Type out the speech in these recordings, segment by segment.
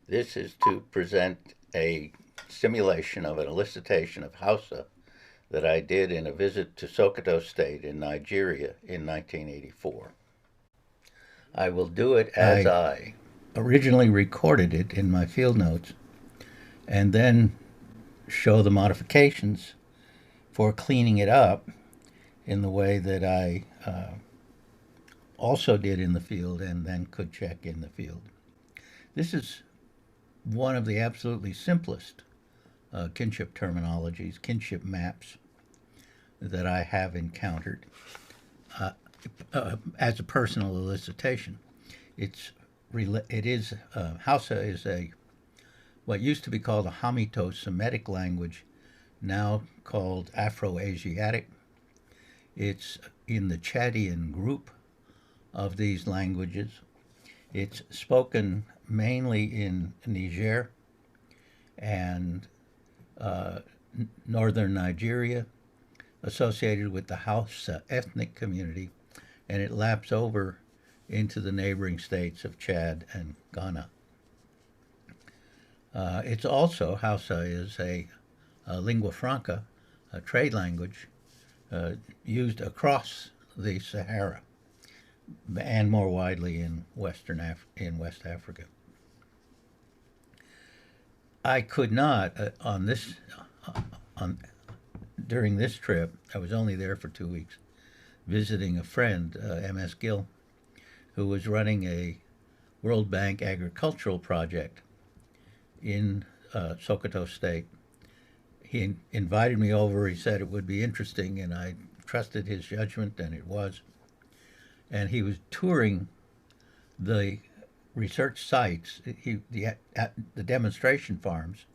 This is to present a simulation of an elicitation of Hausa that I did in a visit to Sokoto State in Nigeria in 1984. I will do it as I originally recorded it in my field notes and then show the modifications for cleaning it up in the way that I also did in the field and then could check in the field. This is one of the absolutely simplest kinship terminologies, kinship maps that I have encountered as a personal elicitation. It is Hausa is a what used to be called a Hamito-Semitic language, now called Afro-Asiatic. It's in the Chadian group of these languages. It's spoken mainly in Niger and northern Nigeria, associated with the Hausa ethnic community, and it laps over into the neighboring states of Chad and Ghana. It's also, Hausa is a lingua franca, a trade language used across the Sahara and more widely in West Africa. I could not on during this trip. I was only there for 2 weeks, visiting a friend, M.S. Gill, who was running a World Bank agricultural project in Sokoto State. He invited me over. He said it would be interesting, and I trusted his judgment, and it was. And he was touring the research sites, the demonstration farms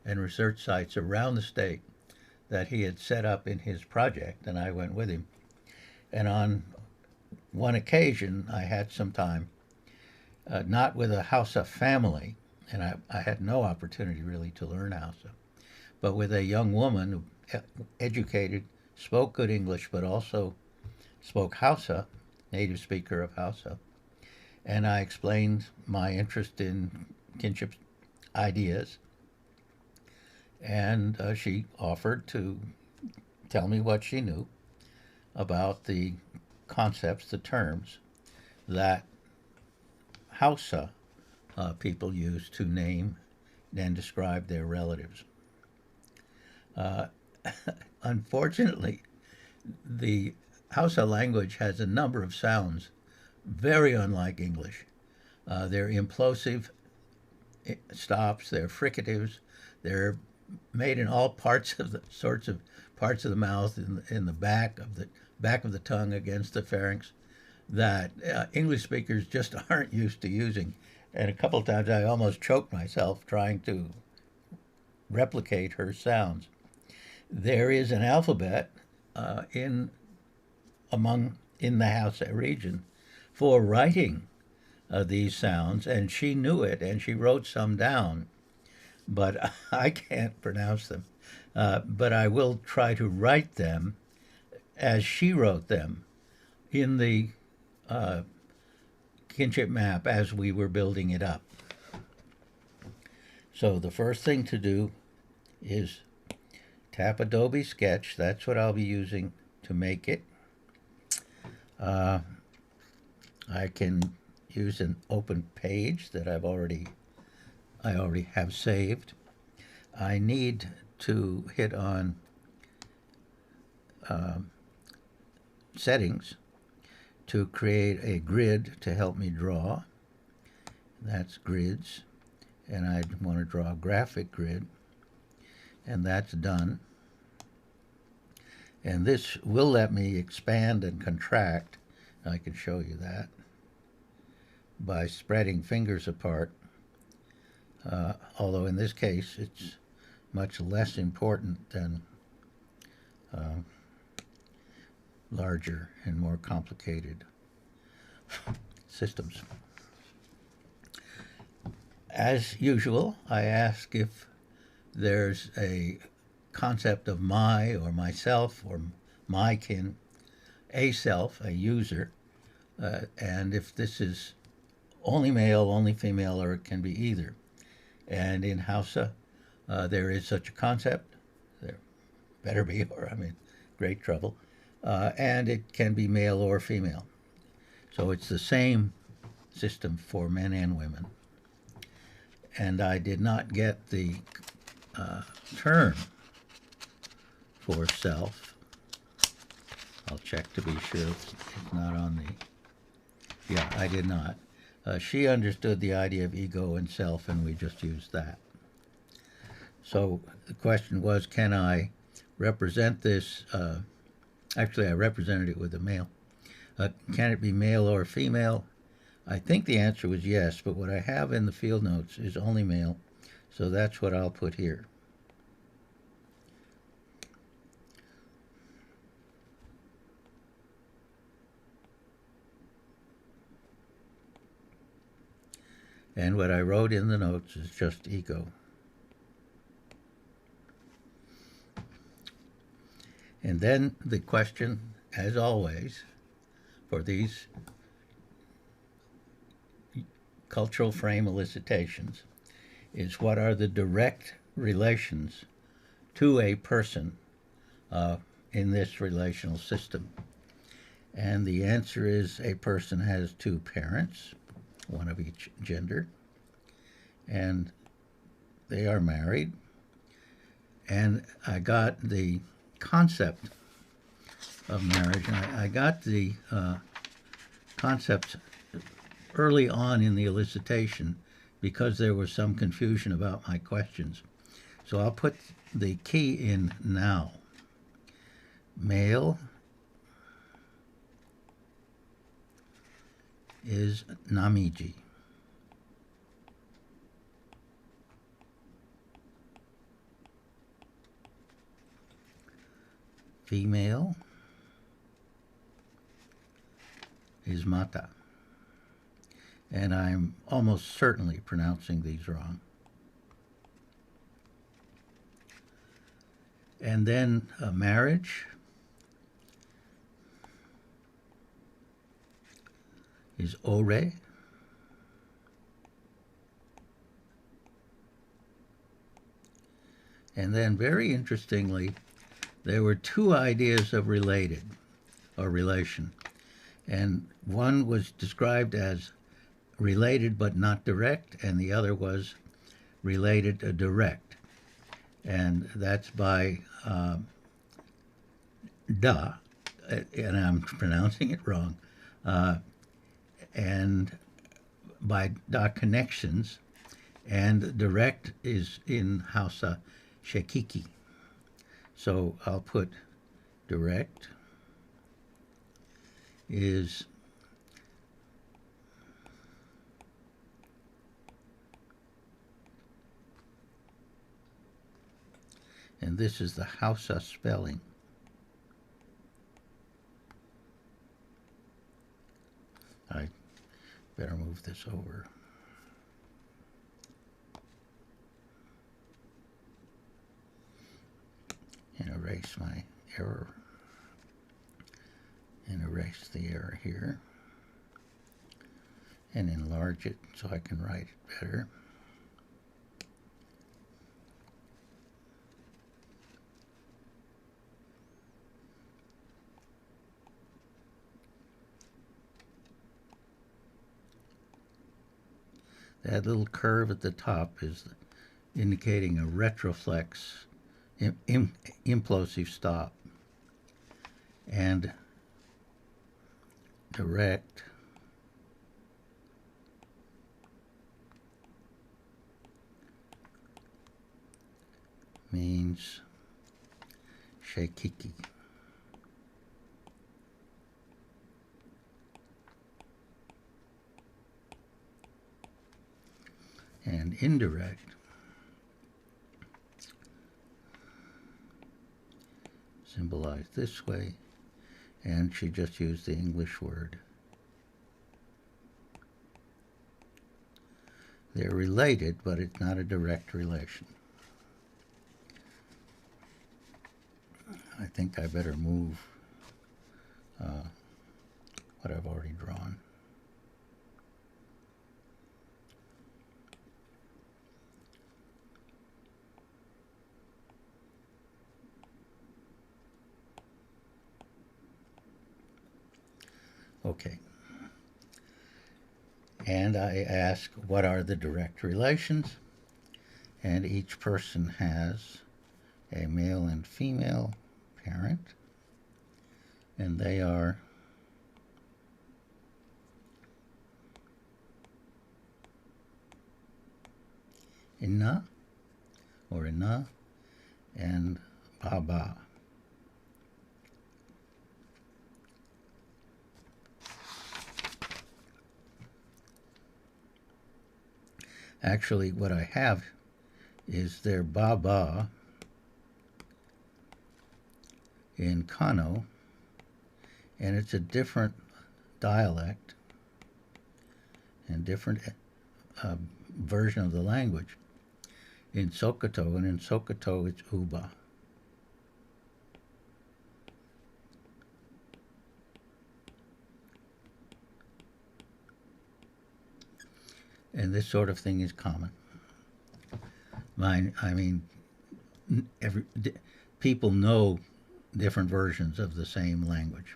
and research sites around the state that he had set up in his project, and I went with him. And on one occasion, I had some time, not with a Hausa family, and I had no opportunity really to learn Hausa, but with a young woman who educated, spoke good English, but also spoke Hausa, native speaker of Hausa. And I explained my interest in kinship ideas, and she offered to tell me what she knew about the concepts, the terms that Hausa people use to name and describe their relatives. Uh, Unfortunately, the Hausa language has a number of sounds very unlike English. They're implosive stops, they're fricatives, they're made in all parts of the sorts of parts of the mouth, in the back of the tongue against the pharynx, that English speakers just aren't used to using. And a couple of times I almost choked myself trying to replicate her sounds. There is an alphabet in the Hausa region for writing these sounds, and she knew it, and she wrote some down, but I can't pronounce them. But I will try to write them as she wrote them in the kinship map as we were building it up. So the first thing to do is tap Adobe Sketch. That's what I'll be using to make it. I can use an open page that I already have saved. I need to hit on settings to create a grid to help me draw. That's grids, and I want to draw a graphic grid, and that's done. And this will let me expand and contract. I can show you that by spreading fingers apart, although in this case it's much less important than larger and more complicated systems. As usual, I ask if there's a concept of my or myself or my kin, a self, a user, and if this is only male, only female, or it can be either. And in Hausa, there is such a concept. There better be, or I'm in great trouble. And it can be male or female. So it's the same system for men and women. And I did not get the term for self. I'll check to be sure it's not on the... Yeah, I did not. She understood the idea of ego and self, and we just used that. So the question was, can I represent this? Actually, I represented it with a male. Can it be male or female? I think the answer was yes, but what I have in the field notes is only male, so that's what I'll put here. And what I wrote in the notes is just ego. And then the question, as always, for these cultural frame elicitations, is what are the direct relations to a person in this relational system? And the answer is a person has two parents, one of each gender, and they are married. And I got the concept of marriage, and I got the concept early on in the elicitation because there was some confusion about my questions. So I'll put the key in now. Male is Namiji. Female is Mata. And I'm almost certainly pronouncing these wrong. And then marriage is Ore. And then, very interestingly, there were two ideas of related, or relation. And one was described as related but not direct, and the other was related direct. And that's by Da, and I'm pronouncing it wrong, and by Da connections, and direct is in Hausa Shekiki. So I'll put direct is and this is the Hausa spelling. I better move this over. And erase my error. And erase the error here. And enlarge it so I can write it better. That little curve at the top is indicating a retroflex implosive stop. And direct means Shekiki. And indirect symbolized this way, and she just used the English word. They're related, but it's not a direct relation. I think I better move what I've already drawn. Okay. And I ask, what are the direct relations? And each person has a male and female parent, and they are Inna or Inna and Baba. Actually, what I have is their Baba in Kano, and it's a different dialect and different version of the language in Sokoto, and in Sokoto it's Uba. And this sort of thing is common. People know different versions of the same language.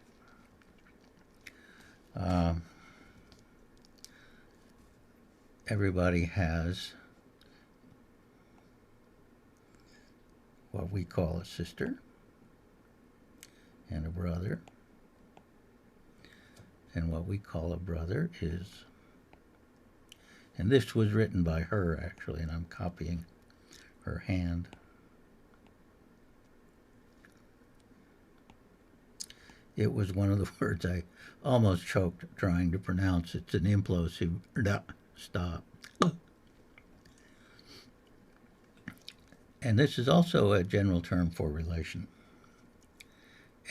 Everybody has what we call a sister and a brother. And what we call a brother is, and this was written by her actually, and I'm copying her hand. It was one of the words I almost choked trying to pronounce. It's an implosive stop. And this is also a general term for relation.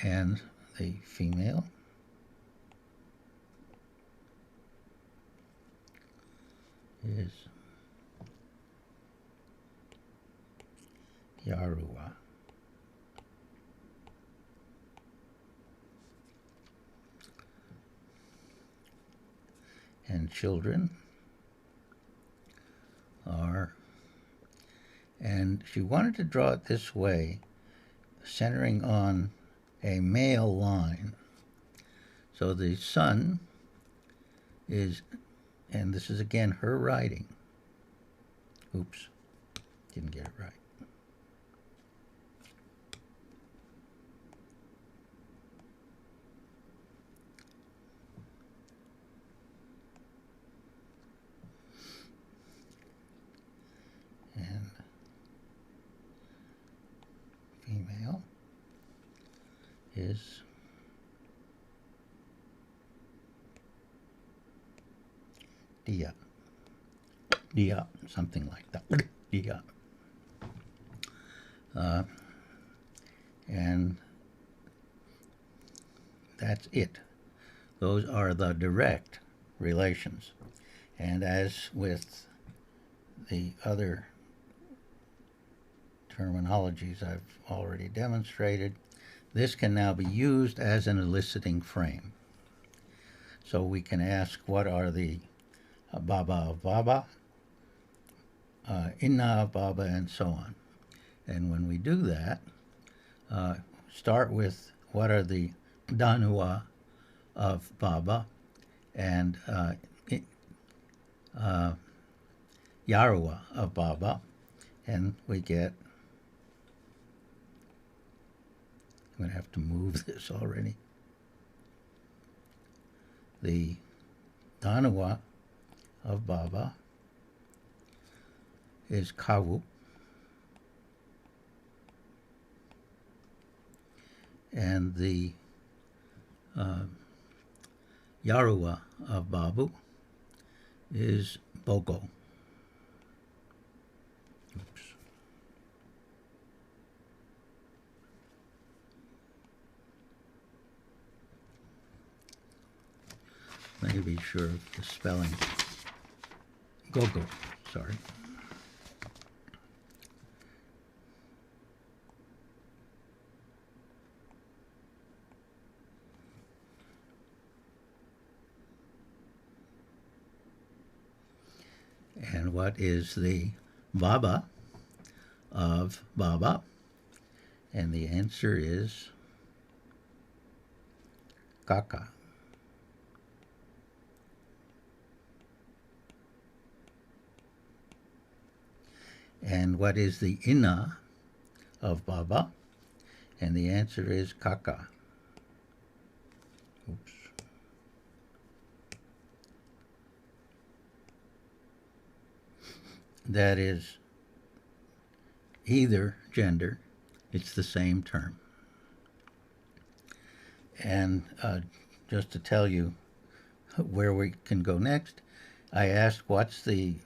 And the female is Yaruwa. And children are, and she wanted to draw it this way, centering on a male line. So the son is, and this is again her writing. Oops, didn't get it right. And female is Dia. Dia, something like that. Dia. And that's it. Those are the direct relations. And as with the other terminologies I've already demonstrated, this can now be used as an eliciting frame. So we can ask, what are the Baba of Baba, Inna of Baba, and so on. And when we do that, start with what are the Danua of Baba and Yaruwa of Baba, and we get, I'm going to have to move this already. The Danua of Baba is Kawu, and the Yaruwa of Babu is Bogo. Oops. Let me be sure of the spelling. Gogo, sorry. And what is the Baba of Baba? And the answer is Kaka. And what is the ina of Baba? And the answer is Kaka. Oops. That is either gender, it's the same term. And just to tell you where we can go next, I asked what's the,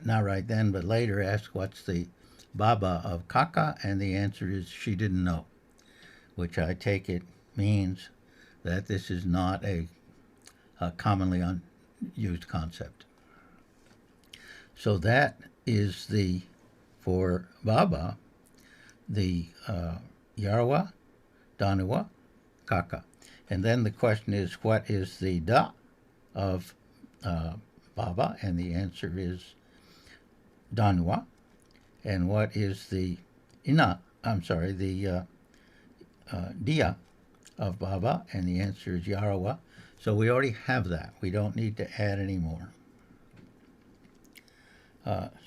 not right then, but later asked what's the Baba of Kaka, and the answer is she didn't know, which I take it means that this is not a commonly used concept. So that is the, for Baba, the Yarwa, Danuwa, Kaka. And then the question is, what is the Da of Baba? And the answer is Danuwa. And what is the the Dia of Baba? And the answer is Yarawa. So we already have that. We don't need to add any more.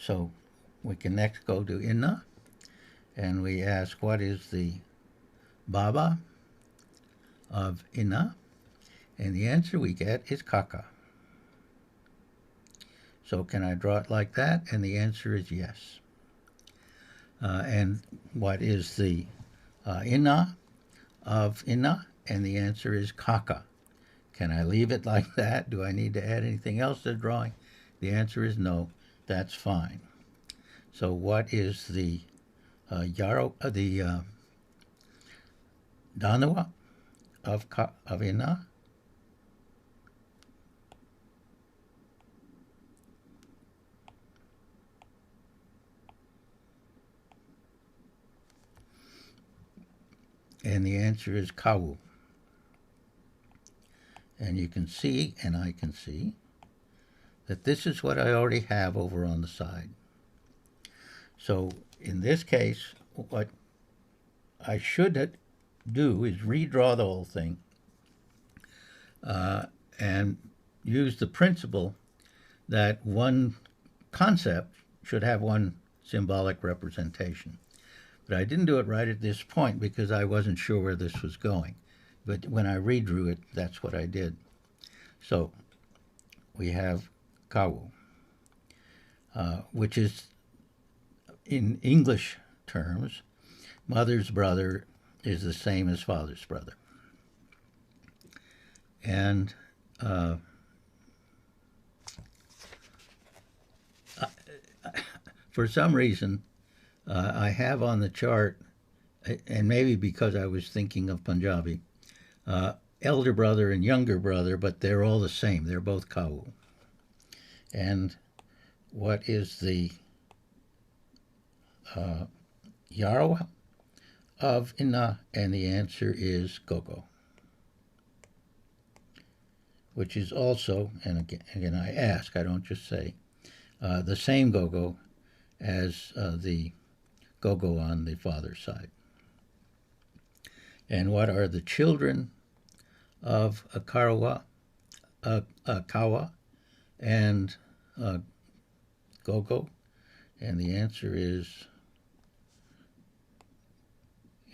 So we can next go to Inna, and we ask what is the Baba of Inna? And the answer we get is Kaka. So can I draw it like that? And the answer is yes. And what is the Inna of Inna? And the answer is Kaka. Can I leave it like that? Do I need to add anything else to the drawing? The answer is no. That's fine. So what is the Danawa of Inna? And the answer is Kawu. And you can see, and I can see, that this is what I already have over on the side. So in this case, what I should do is redraw the whole thing and use the principle that one concept should have one symbolic representation. But I didn't do it right at this point because I wasn't sure where this was going. But when I redrew it, that's what I did. So we have Kawu, which is, in English terms, mother's brother is the same as father's brother. And for some reason, I have on the chart, and maybe because I was thinking of Punjabi, elder brother and younger brother, but they're all the same. They're both Kawu. And what is the Yarawa of Inna? And the answer is Gogo, which is also, and again I ask, I don't just say, the same Gogo as the Gogo on the father's side. And what are the children of Kawa and Gogo? And the answer is,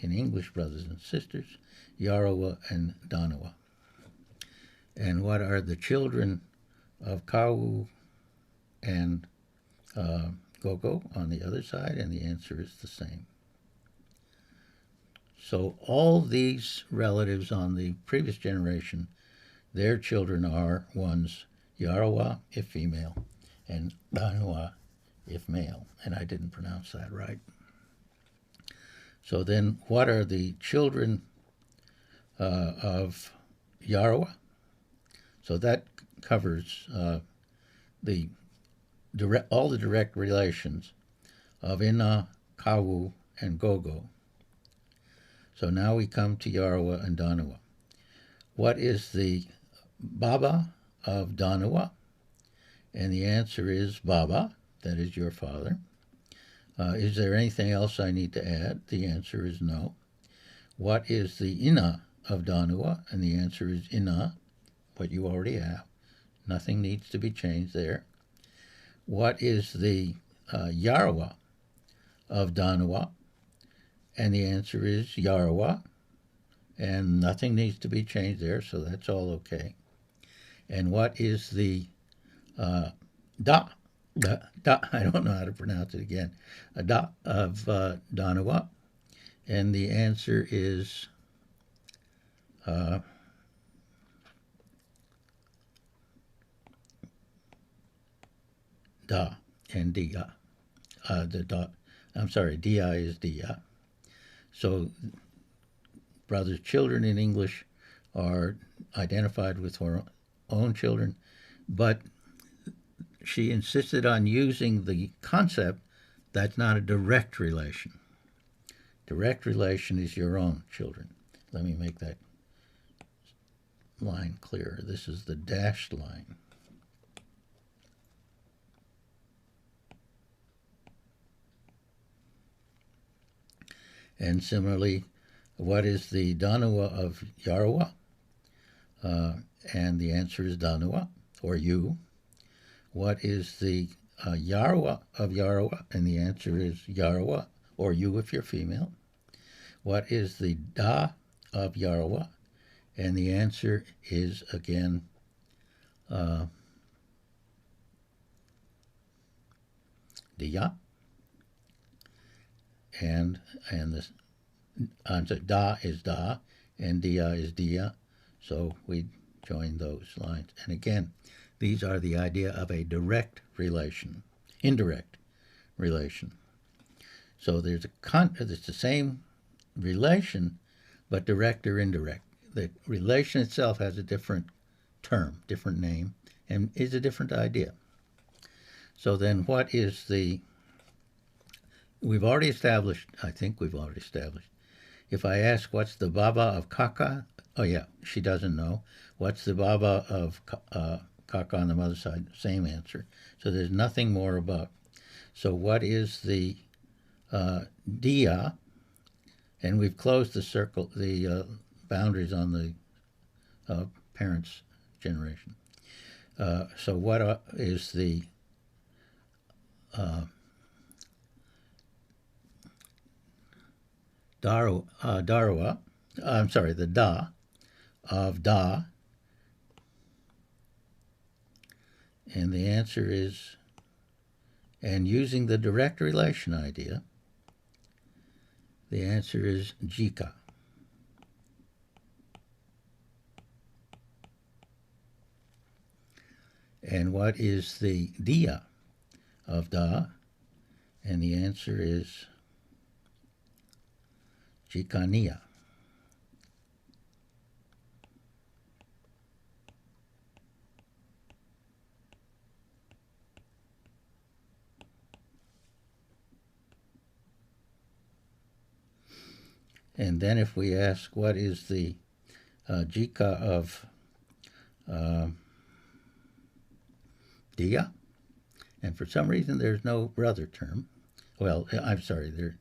in English, brothers and sisters, Yarawa and Danawa. And what are the children of Kawu and Gogo on the other side? And the answer is the same. So all these relatives on the previous generation, their children are ones Yarawa if female and Danawa if male. And I didn't pronounce that right. So then what are the children of Yarawa? So that covers all the direct relations of Inna, Kawu, and Gogo. So now we come to Yarawa and Danawa. What is the Baba of Danawa? And the answer is Baba, that is your father. Is there anything else I need to add? The answer is no. What is the Inna of Danawa? And the answer is Inna, what you already have. Nothing needs to be changed there. What is the Yarawa of Danawa? And the answer is Yarawa, and nothing needs to be changed there, so that's all okay. And what is the Da? I don't know how to pronounce it again. Da of Danawa, and the answer is Da and Dia. The Da. I'm sorry, Dia is Dia. So brother's children in English are identified with her own children, but she insisted on using the concept that's not a direct relation. Direct relation is your own children. Let me make that line clearer. This is the dashed line. And similarly, what is the Danawa of Yarawa? And the answer is Danawa, or you. What is the Yarawa of Yarawa? And the answer is Yarawa, or you if you're female. What is the Da of Yarawa? And the answer is, again, Dia. And the Da is Da, and Dia is Dia. So we join those lines. And again, these are the idea of a direct relation, indirect relation. So there's it's the same relation, but direct or indirect. The relation itself has a different term, different name, and is a different idea. So then what is the, we've already established, I think we've already established, if I ask what's the Baba of Kaka, oh yeah, she doesn't know. What's the Baba of Kaka on the mother's side? Same answer. So there's nothing more about. So what is the Dia? And we've closed the circle, the boundaries on the parents' generation. So what is the Darwa? I'm sorry, the Da of Da. And the answer is, and using the direct relation idea, the answer is Jika. And what is the Dia of Da? And the answer is Jikania. And then if we ask what is the Jika of Dia, and for some reason there's no brother term. Well, I'm sorry, the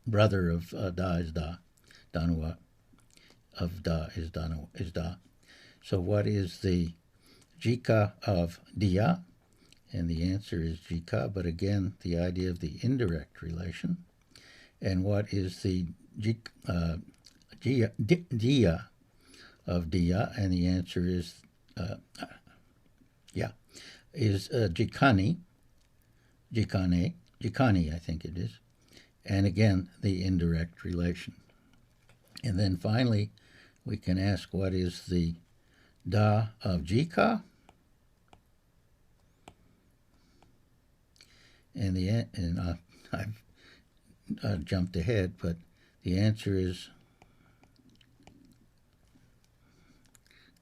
brother of Da is Da, Danua of Da is Da. So what is the Jika of Dia? And the answer is Jika, but again, the idea of the indirect relation. And what is the Dia of Dia? And the answer is, Jikani, I think it is. And again, the indirect relation. And then finally, we can ask what is the Da of Jika? And I've jumped ahead, but the answer is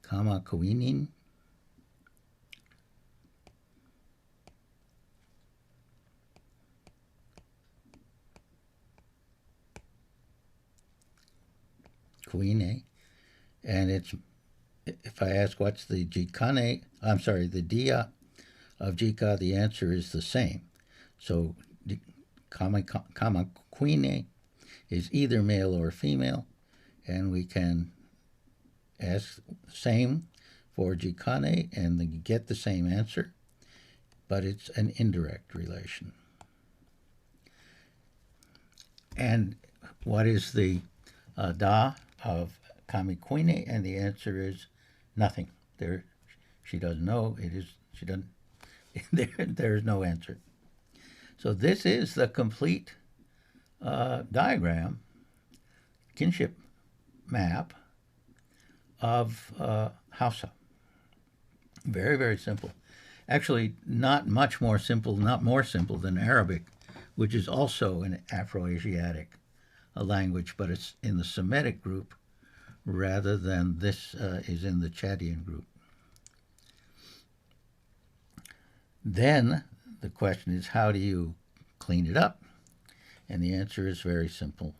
Kama Kawinin. Kuine. And it's, if I ask what's the Jikane, I'm sorry, the Dia of Jika, the answer is the same. So Kama Kuine is either male or female, and we can ask same for Jikane and get the same answer, but it's an indirect relation. And what is the da of Kamikwini? And the answer is nothing. There, she doesn't know. It is, she doesn't, there is no answer. So this is the complete diagram, kinship map of Hausa. Very, very simple. Actually, not much more simple, not more simple than Arabic, which is also an Afro-Asiatic language, but it's in the Semitic group rather than this is in the Chadian group. Then the question is, how do you clean it up? And the answer is very simple.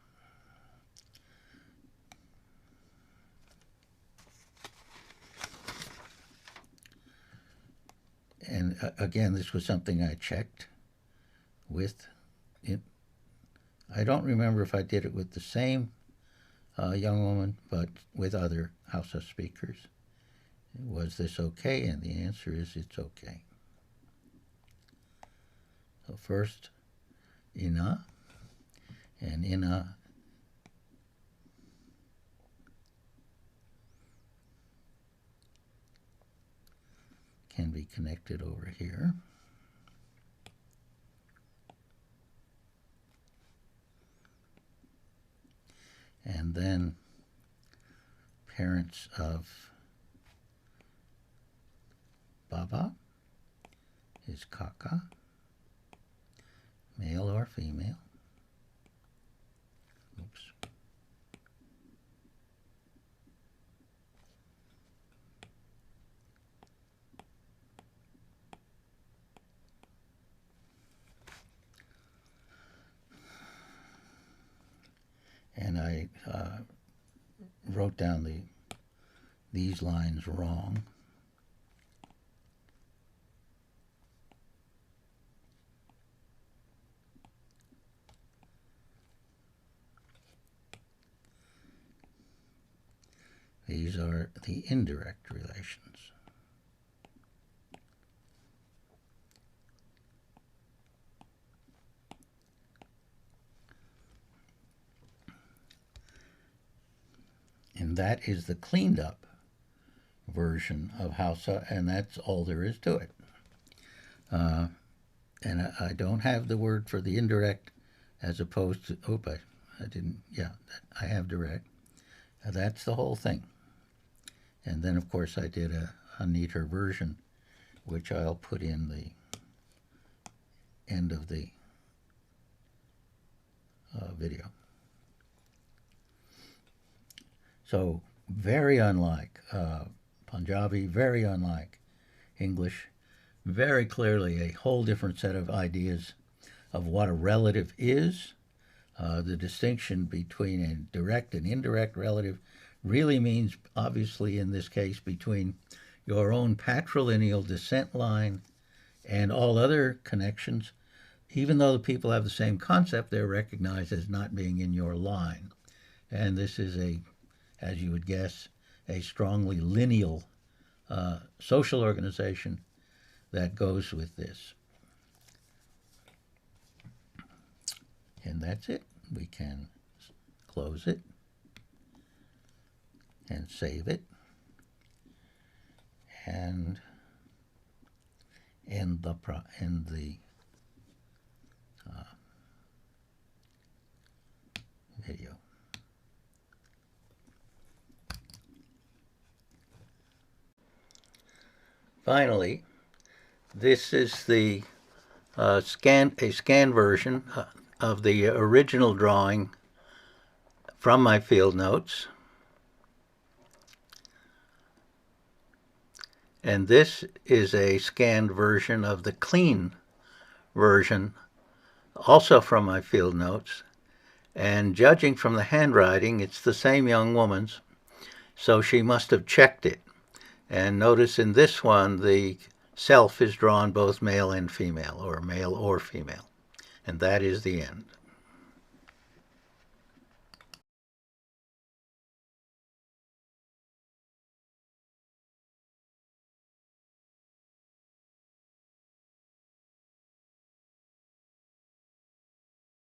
And again, this was something I checked with it. I don't remember if I did it with the same young woman, but with other Hausa speakers. Was this okay? And the answer is it's okay. So first, ina, and ina can be connected over here. And then parents of Baba is Kaka, male or female. Oops. And I wrote down these lines wrong. These are the indirect relations. And that is the cleaned up version of Hausa, and that's all there is to it. And I don't have the word for the indirect as opposed to, I didn't, yeah, I have direct. That's the whole thing. And then, of course, I did a neater version, which I'll put in the end of the video. So very unlike Punjabi, very unlike English, very clearly a whole different set of ideas of what a relative is. The distinction between a direct and indirect relative really means, obviously in this case, between your own patrilineal descent line and all other connections. Even though the people have the same concept, they're recognized as not being in your line. And this is a, as you would guess, a strongly lineal social organization that goes with this. And that's it. We can close it and save it and end the video. Finally, this is the scan version of the original drawing from my field notes. And this is a scanned version of the clean version, also from my field notes. And judging from the handwriting, it's the same young woman's, so she must have checked it. And notice in this one, the self is drawn both male and female, or male or female. And that is the end.